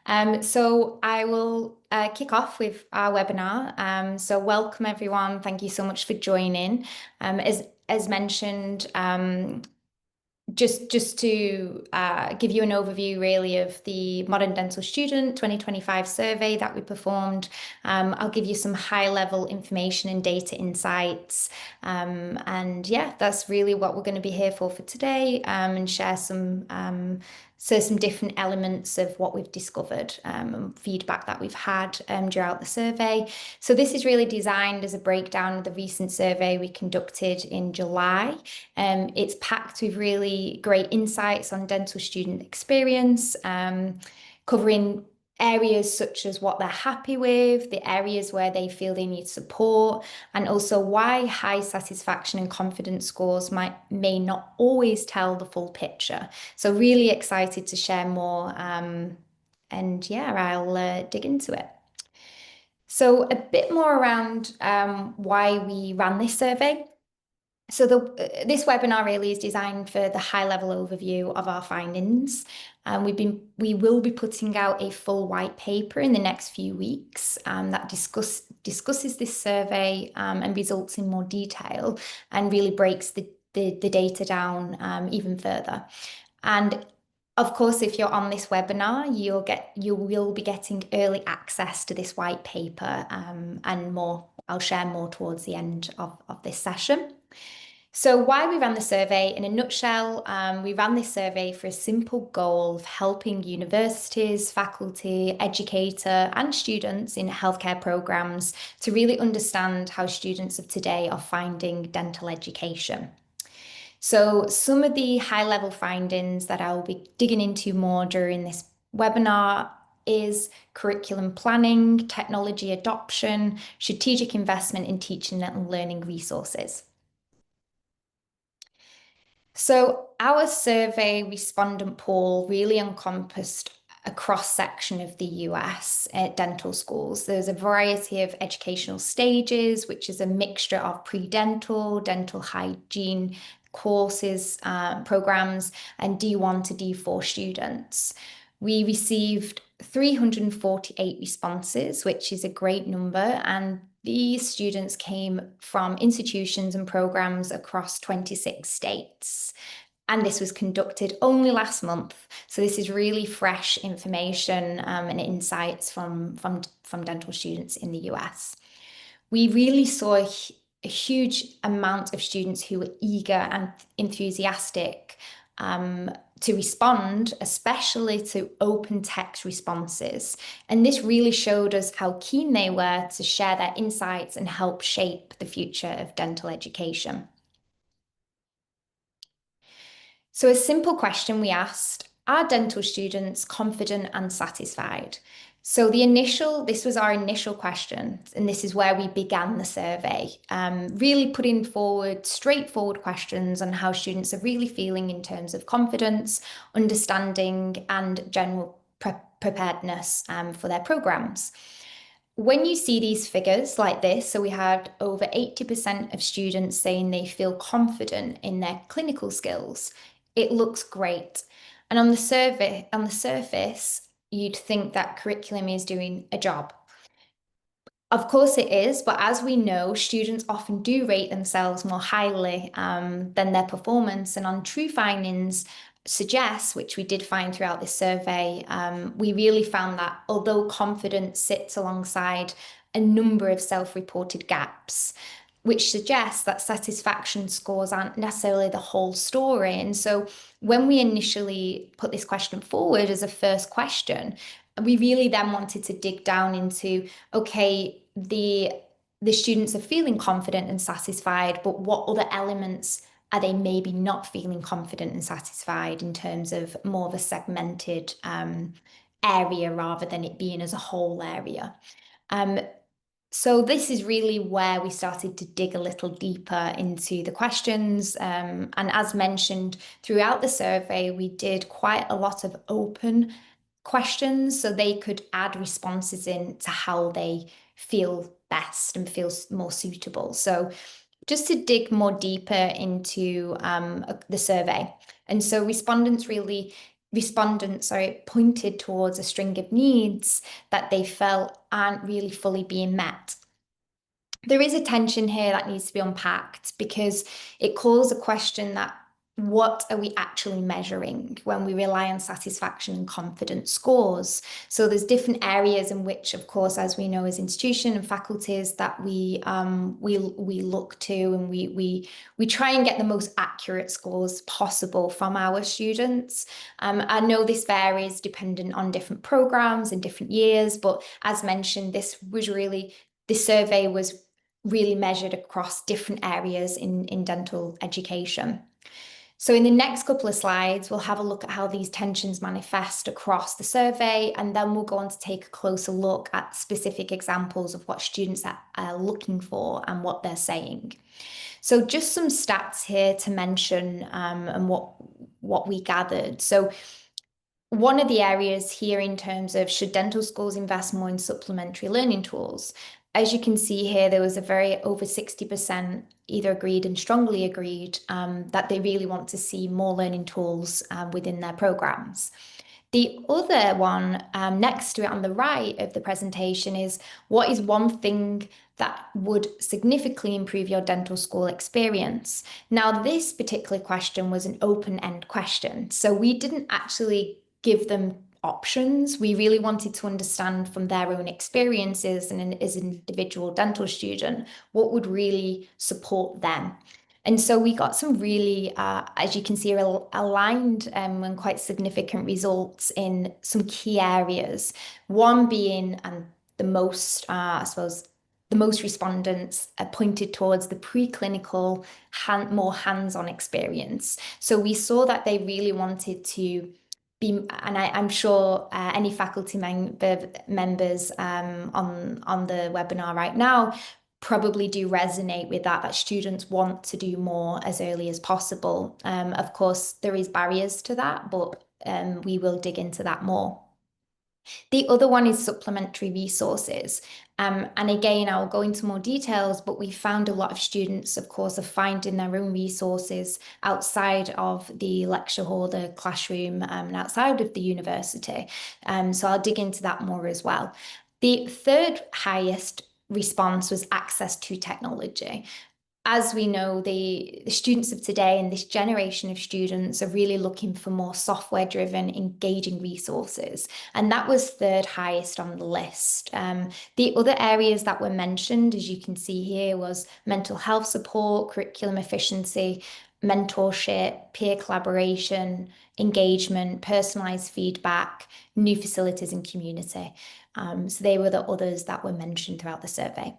So I will kick off with our webinar. So welcome everyone. Thank you so much for joining. As mentioned, just to give you an overview really of the Modern Dental Student 2025 survey that we performed. I'll give you some high level information and data insights. And yeah, that's really what we're going to be here for today, and share some different elements of what we've discovered, and feedback that we've had throughout the survey. So this is really designed as a breakdown of the recent survey we conducted in July. It's packed with really great insights on dental student experience, covering areas such as what they're happy with, the areas where they feel they need support, and also why high satisfaction and confidence scores may not always tell the full picture. So really excited to share more, and yeah, I'll dig into it. So a bit more around why we ran this survey. So this webinar really is designed for the high level overview of our findings. We will be putting out a full white paper in the next few weeks that discusses this survey and results in more detail and really breaks the data down even further. And of course, if you're on this webinar, you will be getting early access to this white paper, and more. I'll share more towards the end of this session. So why we ran the survey, in a nutshell, we ran this survey for a simple goal of helping universities, faculty, educator, and students in healthcare programs to really understand how students of today are finding dental education. So some of the high-level findings that I'll be digging into more during this webinar is curriculum planning, technology adoption, strategic investment in teaching and learning resources. So our survey respondent pool really encompassed a cross-section of the US dental schools. There's a variety of educational stages, which is a mixture of pre-dental, dental hygiene courses, programs, and D1 to D4 students. We received 348 responses, which is a great number, and these students came from institutions and programs across 26 states. And this was conducted only last month. So this is really fresh information and insights from dental students in the US. We really saw a huge amount of students who were eager and enthusiastic to respond, especially to open text responses. And this really showed us how keen they were to share their insights and help shape the future of dental education. So a simple question we asked, are dental students confident and satisfied? So this was our initial question, and this is where we began the survey, really putting forward straightforward questions on how students are really feeling in terms of confidence, understanding, and general preparedness for their programs. When you see these figures like this, so we had over 80% of students saying they feel confident in their clinical skills, it looks great. And on the surface, you'd think that curriculum is doing a job. Of course it is, but as we know, students often do rate themselves more highly than their performance. And on true findings suggests, which we did find throughout this survey, we really found that although confidence sits alongside a number of self-reported gaps, which suggests that satisfaction scores aren't necessarily the whole story. And so when we initially put this question forward as a first question, we really then wanted to dig down into, okay, the students are feeling confident and satisfied, but what other elements are they maybe not feeling confident and satisfied in terms of more of a segmented area rather than it being as a whole area. So this is really where we started to dig a little deeper into the questions. And as mentioned, throughout the survey, we did quite a lot of open questions so they could add responses in to how they feel best and feel more suitable. So just to dig more deeper into the survey. And so respondents really respondents, sorry, pointed towards a string of needs that they felt aren't really fully being met. There is a tension here that needs to be unpacked because it calls a question that what are we actually measuring when we rely on satisfaction and confidence scores? So there's different areas in which, of course, as we know as institution and faculties, that we look to, and we try and get the most accurate scores possible from our students. I know this varies dependent on different programs and different years, but as mentioned, this survey was really measured across different areas in dental education. So in the next couple of slides, we'll have a look at how these tensions manifest across the survey, and then we'll go on to take a closer look at specific examples of what students are looking for and what they're saying. So just some stats here to mention and what we gathered. So one of the areas here in terms of should dental schools invest more in supplementary learning tools? As you can see here, there was a very over 60% either agreed and strongly agreed that they really want to see more learning tools within their programs. The other one next to it on the right of the presentation is what is one thing that would significantly improve your dental school experience? Now, this particular question was an open-end question, so we didn't actually give them options. We really wanted to understand from their own experiences and as an individual dental student, what would really support them. And so we got some really, as you can see, aligned and quite significant results in some key areas. One being, and the most, I suppose, the most respondents pointed towards the preclinical, more hands-on experience. So we saw that they really wanted to be, and I'm sure any faculty members on the webinar right now probably do resonate with that students want to do more as early as possible. Of course, there is barriers to that, but we will dig into that more. The other one is supplementary resources. And again, I'll go into more details, but we found a lot of students, of course, are finding their own resources outside of the lecture hall, the classroom, and outside of the university. So I'll dig into that more as well. The third highest response was access to technology. As we know, the students of today and this generation of students are really looking for more software-driven, engaging resources. And that was third highest on the list. The other areas that were mentioned, as you can see here, was mental health support, curriculum efficiency, mentorship, peer collaboration, engagement, personalized feedback, new facilities and community. So they were the others that were mentioned throughout the survey.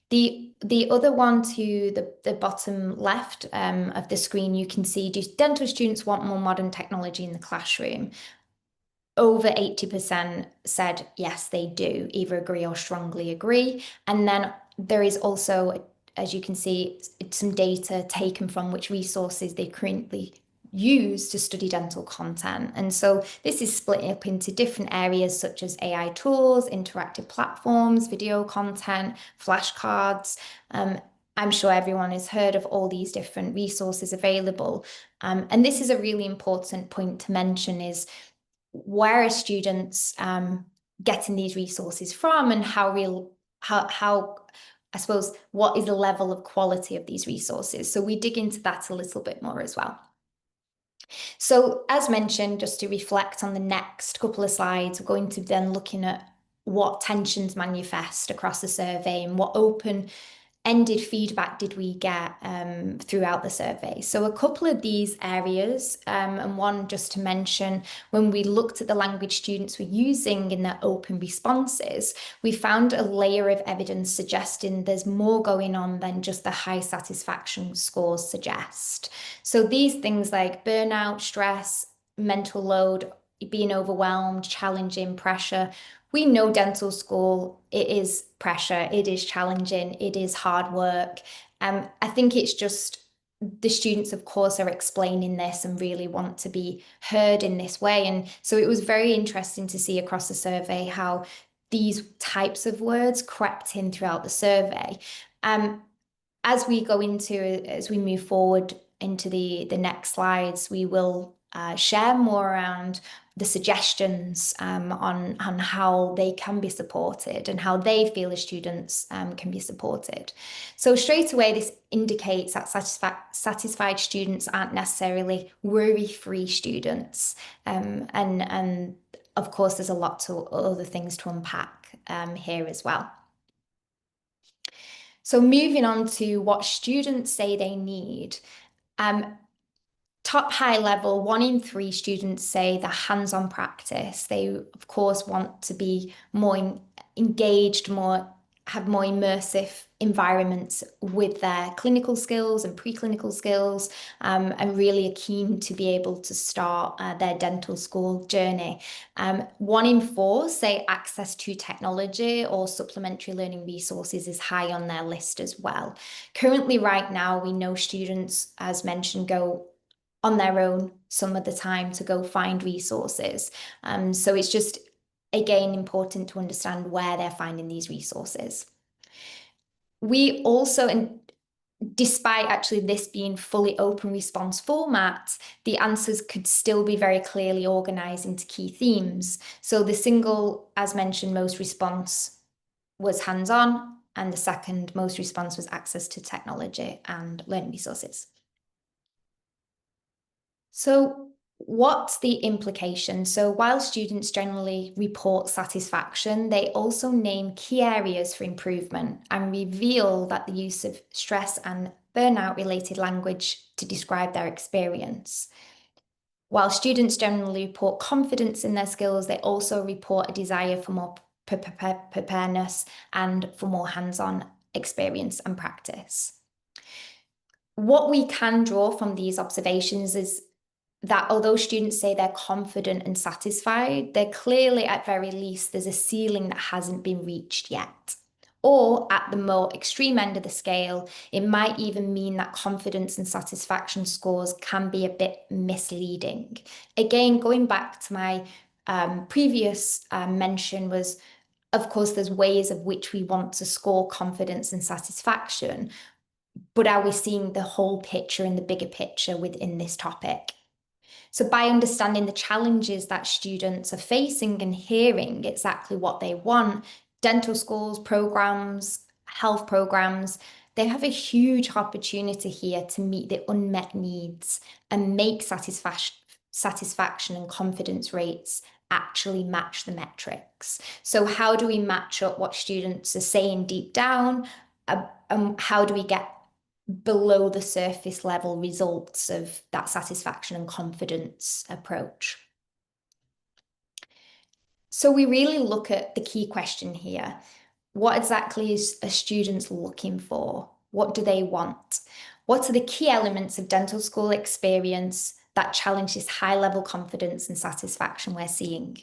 The other one to the bottom left of the screen, you can see, do dental students want more modern technology in the classroom? Over 80% said yes, they do, either agree or strongly agree. And then there is also, as you can see, some data taken from which resources they currently use to study dental content. And so this is split up into different areas such as AI tools, interactive platforms, video content, flashcards. I'm sure everyone has heard of all these different resources available. And this is a really important point to mention is where are students getting these resources from, and how I suppose, what is the level of quality of these resources? So we dig into that a little bit more as well. So as mentioned, just to reflect on the next couple of slides, we're going to then looking at what tensions manifest across the survey and what open-ended feedback did we get throughout the survey. So a couple of these areas, and one just to mention, when we looked at the language students were using in their open responses, we found a layer of evidence suggesting there's more going on than just the high satisfaction scores suggest. So these things like burnout, stress, mental load, being overwhelmed, challenging, pressure. We know dental school, it is pressure, it is challenging, it is hard work. I think it's just the students, of course, are explaining this and really want to be heard in this way. And so it was very interesting to see across the survey how these types of words crept in throughout the survey. As we move forward into the next slides, we will share more around the suggestions on how they can be supported and how they feel as students can be supported. So straight away, this indicates that satisfied students aren't necessarily worry-free students. And of course, there's a lot to other things to unpack here as well. So moving on to what students say they need. Top high level, 1 in 3 students say the hands-on practice. They, of course, want to be more engaged, have more immersive environments with their clinical skills and preclinical skills, and really are keen to be able to start their dental school journey. 1 in 4 say access to technology or supplementary learning resources is high on their list as well. Currently, right now, we know students, as mentioned, go on their own some of the time to go find resources. So it's just, again, important to understand where they're finding these resources. We also, and despite actually this being fully open response format, the answers could still be very clearly organized into key themes. So the single, as mentioned, most response was hands-on, and the second most response was access to technology and learning resources. So what's the implication? So while students generally report satisfaction, they also name key areas for improvement and reveal that the use of stress and burnout related language to describe their experience. While students generally report confidence in their skills, they also report a desire for more preparedness and for more hands-on experience and practice. What we can draw from these observations is that although students say they're confident and satisfied, they're clearly, at very least, there's a ceiling that hasn't been reached yet. Or at the more extreme end of the scale, it might even mean that confidence and satisfaction scores can be a bit misleading. Again, going back to my previous mention was, of course, there's ways of which we want to score confidence and satisfaction, but are we seeing the whole picture and the bigger picture within this topic? So by understanding the challenges that students are facing and hearing exactly what they want, dental schools, programs, health programs, they have a huge opportunity here to meet the unmet needs and make satisfaction and confidence rates actually match the metrics. So how do we match up what students are saying deep down? How do we get below the surface level results of that satisfaction and confidence approach? So we really look at the key question here. What exactly are students looking for? What do they want? What are the key elements of dental school experience that challenge this high level confidence and satisfaction we're seeing?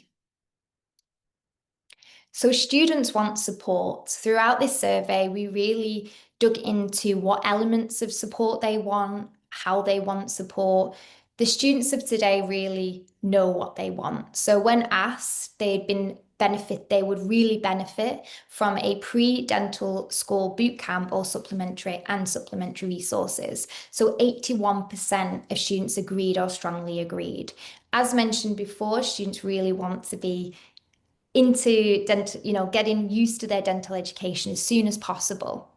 So students want support. Throughout this survey, we really dug into what elements of support they want, how they want support. The students of today really know what they want. So when asked, they would really benefit from a pre-dental school bootcamp or supplementary resources. So 81% of students agreed or strongly agreed. As mentioned before, students really want to be into dental, getting used to their dental education as soon as possible.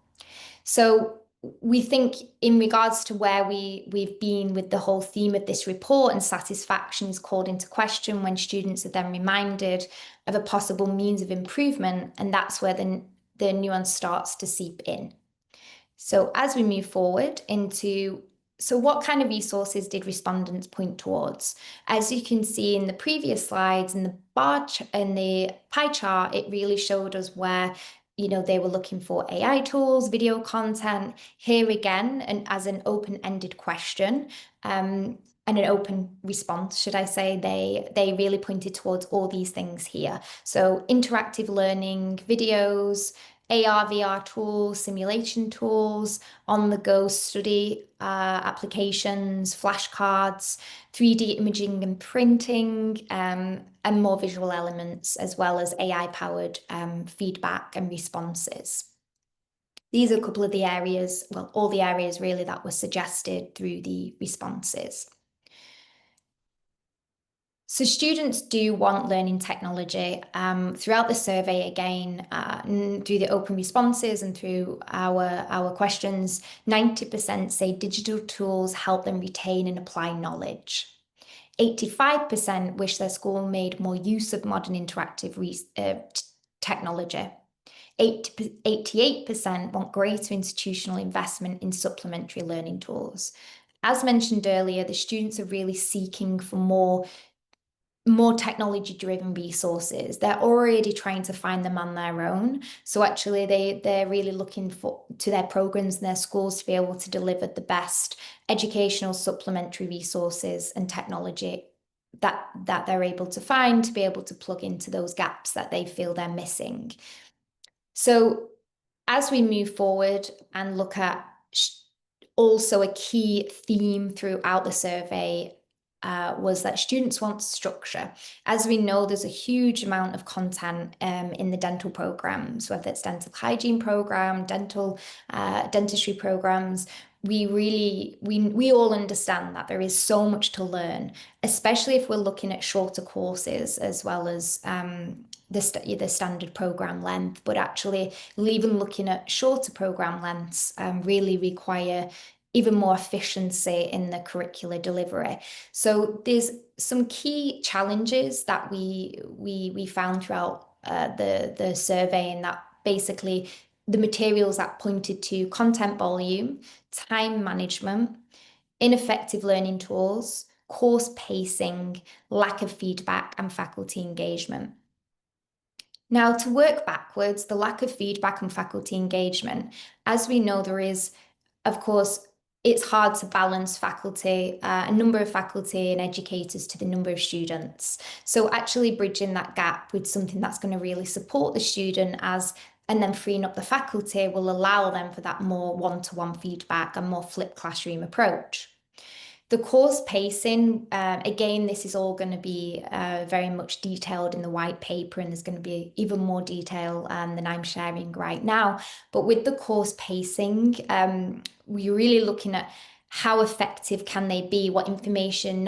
So we think in regards to where we've been with the whole theme of this report, and satisfaction is called into question when students are then reminded of a possible means of improvement, and that's where the nuance starts to seep in. So as we move forward so what kind of resources did respondents point towards? As you can see in the previous slides, in the pie chart, it really showed us where they were looking for AI tools, video content. Here again, and as an open-ended question, and an open response, should I say, they really pointed towards all these things here. So interactive learning, videos, AR, VR tools, simulation tools, on-the-go study applications, flashcards, 3D imaging and printing, and more visual elements, as well as AI-powered feedback and responses. These are a couple of the areas, well, all the areas really that were suggested through the responses. So students do want learning technology. Throughout the survey, again, through the open responses and through our questions, 90% say digital tools help them retain and apply knowledge. 85% wish their school made more use of modern interactive technology. 88% want greater institutional investment in supplementary learning tools. As mentioned earlier, the students are really seeking for more technology-driven resources. They're already trying to find them on their own. So actually they're really looking to their programs and their schools to be able to deliver the best educational supplementary resources and technology that they're able to find to be able to plug into those gaps that they feel they're missing. So as we move forward and look at also a key theme throughout the survey was that students want structure. As we know, there's a huge amount of content in the dental programs, whether it's dental hygiene program, dentistry programs. We all understand that there is so much to learn, especially if we're looking at shorter courses as well as the standard program length. But actually, even looking at shorter program lengths really require even more efficiency in the curricular delivery. So there's some key challenges that we found throughout the survey, and that basically the materials that pointed to content volume, time management, ineffective learning tools, course pacing, lack of feedback, and faculty engagement. Now, to work backwards, the lack of feedback and faculty engagement, as we know, there is, of course, it's hard to balance faculty, a number of faculty and educators to the number of students. So actually bridging that gap with something that's going to really support the student and then freeing up the faculty will allow them for that more one-to-one feedback and more flipped classroom approach. The course pacing, again, this is all going to be very much detailed in the white paper, and there's going to be even more detail than I'm sharing right now. But with the course pacing, we're really looking at how effective can they be, what information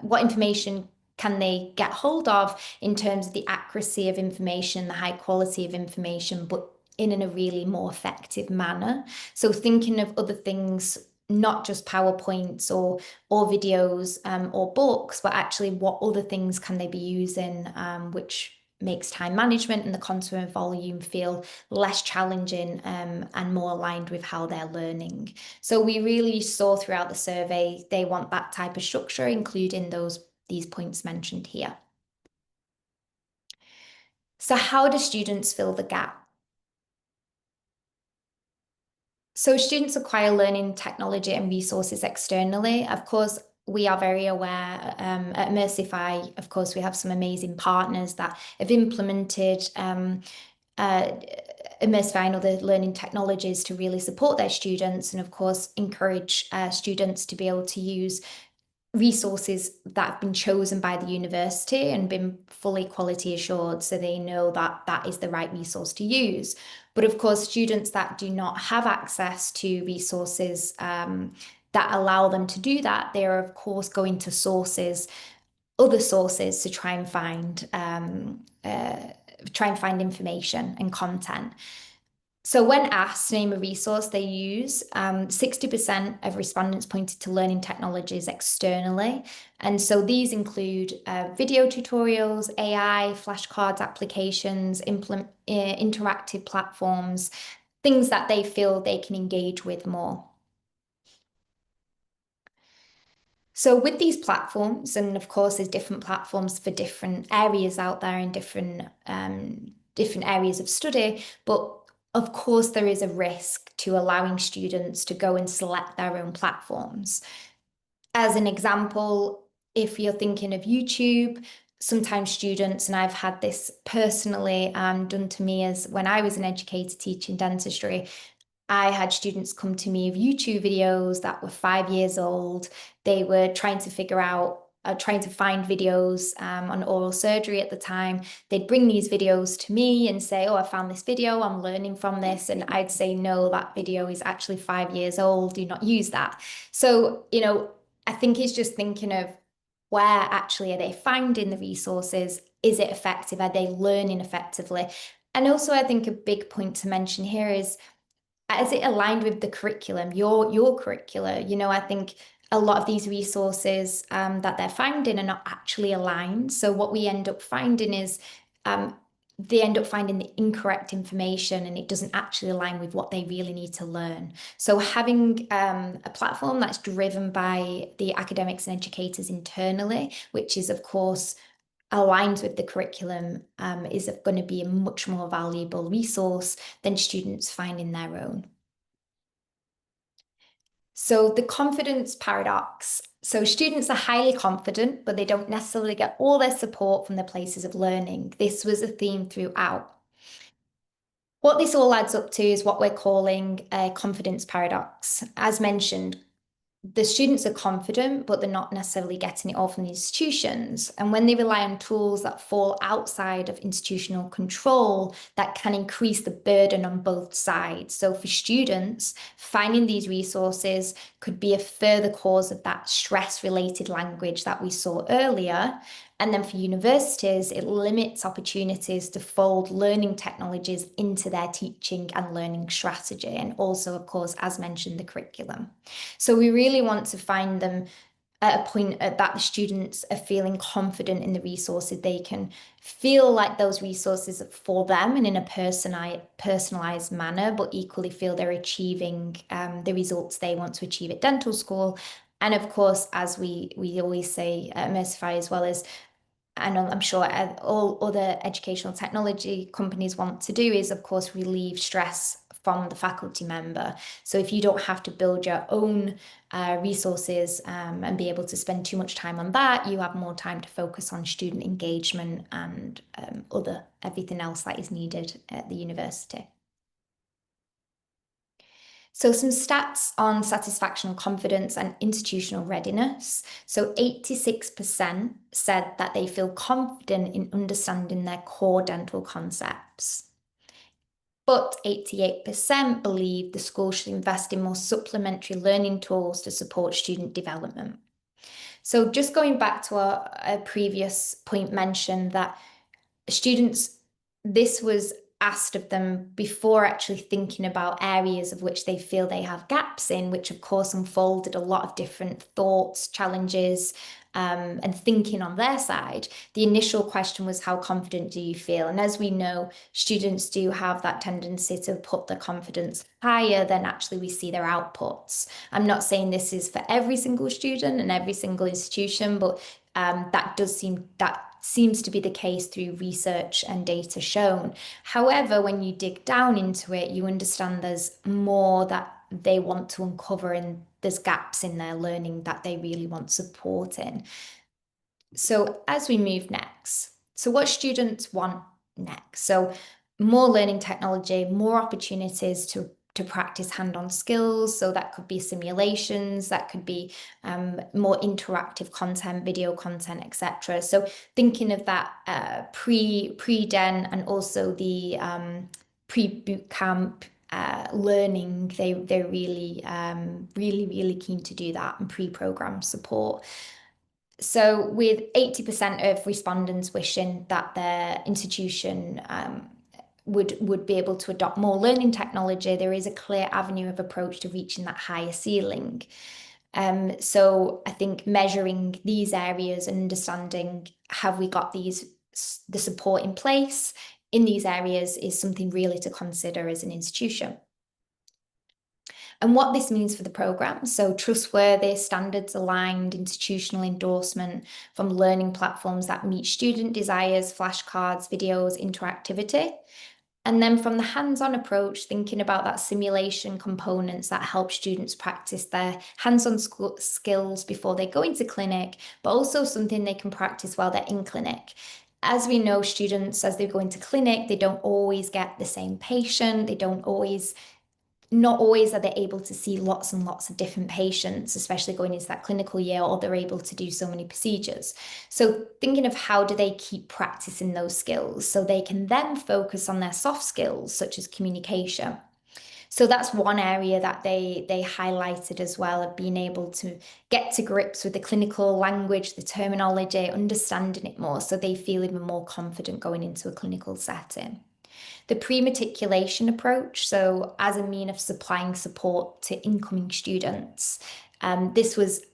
what information can they get hold of in terms of the accuracy of information, the high quality of information, but in a really more effective manner. So thinking of other things, not just PowerPoints or videos or books, but actually what other things can they be using, which makes time management and the content volume feel less challenging and more aligned with how they're learning. So we really saw throughout the survey, they want that type of structure, including these points mentioned here. So how do students fill the gap? So students acquire learning technology and resources externally. Of course, we are very aware at Immersify, of course, we have some amazing partners that have implemented Immersify and other learning technologies to really support their students and, of course, encourage students to be able to use resources that have been chosen by the university and been fully quality assured, so they know that that is the right resource to use. But of course, students that do not have access to resources that allow them to do that, they are of course going to other sources to try and find information and content. So when asked to name a resource they use, 60% of respondents pointed to learning technologies externally. And so these include video tutorials, AI, flashcards applications, interactive platforms, things that they feel they can engage with more. So with these platforms, and of course there's different platforms for different areas out there in different areas of study, but of course there is a risk to allowing students to go and select their own platforms. As an example, if you're thinking of YouTube, sometimes students, and I've had this personally done to me as when I was an educator teaching dentistry, I had students come to me of YouTube videos that were 5 years old. They were trying to find videos on oral surgery at the time. They'd bring these videos to me and say, oh, I found this video, I'm learning from this. And I'd say, no, that video is actually 5 years old. Do not use that. So, I think it's just thinking of where actually are they finding the resources? Is it effective? Are they learning effectively? And also, I think a big point to mention here is, is it aligned with the curriculum, your curricula? I think a lot of these resources that they're finding are not actually aligned. So what we end up finding is um, they end up finding the incorrect information and it doesn't actually align with what they really need to learn. So having a platform that's driven by the academics and educators internally, which is of course aligns with the curriculum, is going to be a much more valuable resource than students finding their own. So the confidence paradox. So students are highly confident, but they don't necessarily get all their support from the places of learning. This was a theme throughout. What this all adds up to is what we're calling a confidence paradox. As mentioned, the students are confident, but they're not necessarily getting it all from the institutions. And when they rely on tools that fall outside of institutional control, that can increase the burden on both sides. So for students, finding these resources could be a further cause of that stress-related language that we saw earlier. And then for universities, it limits opportunities to fold learning technologies into their teaching and learning strategy. And also, of course, as mentioned, the curriculum. So we really want to find them at a point that the students are feeling confident in the resources. They can feel like those resources are for them and in a personalized manner, but equally feel they're achieving the results they want to achieve at dental school. And of course, as we always say at Immersify, as well as and I'm sure all other educational technology companies want to do, is, of course, relieve stress from the faculty member. So if you don't have to build your own resources and be able to spend too much time on that, you have more time to focus on student engagement and everything else that is needed at the university. So some stats on satisfaction, confidence, and institutional readiness. So 86% said that they feel confident in understanding their core dental concepts. But 88% believe the school should invest in more supplementary learning tools to support student development. So just going back to a previous point mentioned that students, this was asked of them before actually thinking about areas of which they feel they have gaps in, which of course unfolded a lot of different thoughts, challenges, and thinking on their side. The initial question was, how confident do you feel? And as we know, students do have that tendency to put their confidence higher than actually we see their outputs. I'm not saying this is for every single student and every single institution, but that seems to be the case through research and data shown. However, when you dig down into it, you understand there's more that they want to uncover and there's gaps in their learning that they really want support in. So as we move next, so what students want next? So more learning technology, more opportunities to practice hand-on skills. So that could be simulations, that could be more interactive content, video content, etc. So thinking of that pre-den and also the pre-boot camp learning, they're really keen to do that, and pre-program support. So with 80% of respondents wishing that their institution would be able to adopt more learning technology, there is a clear avenue of approach to reaching that higher ceiling. So I think measuring these areas and understanding, have we got the support in place in these areas, is something really to consider as an institution. And what this means for the programme. So trustworthy, standards aligned, institutional endorsement from learning platforms that meet student desires, flashcards, videos, interactivity. And then from the hands-on approach, thinking about that simulation components that help students practice their hands-on skills before they go into clinic, but also something they can practice while they're in clinic. As we know, students, as they go into clinic, they don't always get the same patient. Not always are they able to see lots and lots of different patients, especially going into that clinical year, or they're able to do so many procedures. So thinking of how do they keep practicing those skills so they can then focus on their soft skills, such as communication. So that's one area that they highlighted as well, of being able to get to grips with the clinical language, the terminology, understanding it more, so they feel even more confident going into a clinical setting. The pre-matriculation approach, so as a mean of supplying support to incoming students, this was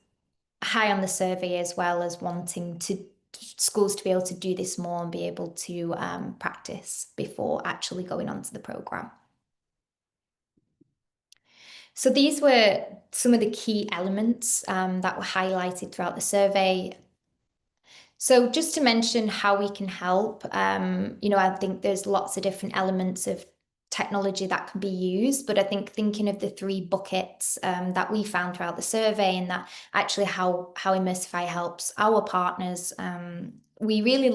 high on the survey, as well as wanting to schools to be able to do this more and be able to practice before actually going onto the program. So these were some of the key elements that were highlighted throughout the survey. So just to mention how we can help, I think there's lots of different elements of technology that can be used, but I think thinking of the three buckets that we found throughout the survey, and that actually how Immersify helps our partners, we really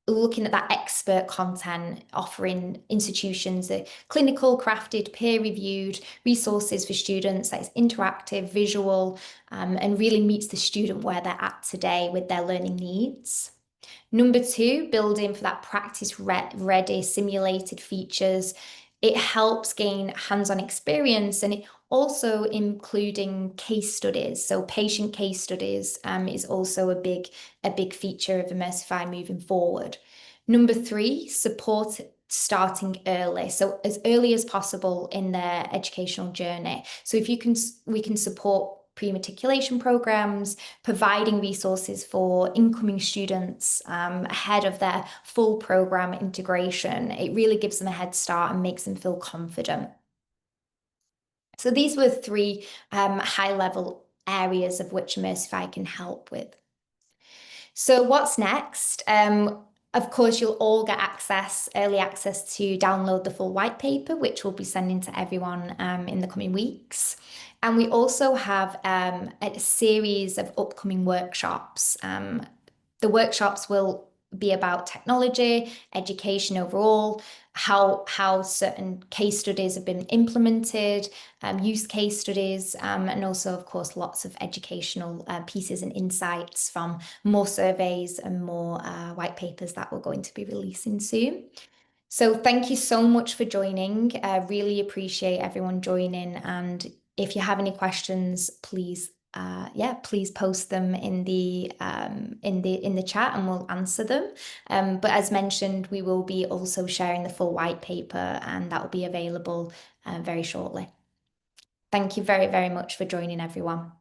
looking at that expert content, offering institutions a clinical, crafted, peer-reviewed resources for students that is interactive, visual, and really meets the student where they're at today with their learning needs. Number two, building for that practice ready simulated features. It helps gain hands-on experience, and it also including case studies. So patient case studies is also a big feature of Immersify moving forward. Number three, support starting early, so as early as possible in their educational journey. So if you can, we can support pre-matriculation programs, providing resources for incoming students ahead of their full program integration. It really gives them a head start and makes them feel confident. So these were three high-level areas of which Immersify can help with. So what's next? Of course, you'll all get early access to download the full white paper, which we'll be sending to everyone in the coming weeks. And we also have a series of upcoming workshops. The workshops will be about technology, education overall, how certain case studies have been implemented, use case studies, and also, of course, lots of educational pieces and insights from more surveys and more white papers that we're going to be releasing soon. So thank you so much for joining. I really appreciate everyone joining. And if you have any questions, please, please post them in the chat, and we'll answer them. But as mentioned, we will be also sharing the full white paper, and that will be available very shortly. Thank you very, very much for joining, everyone.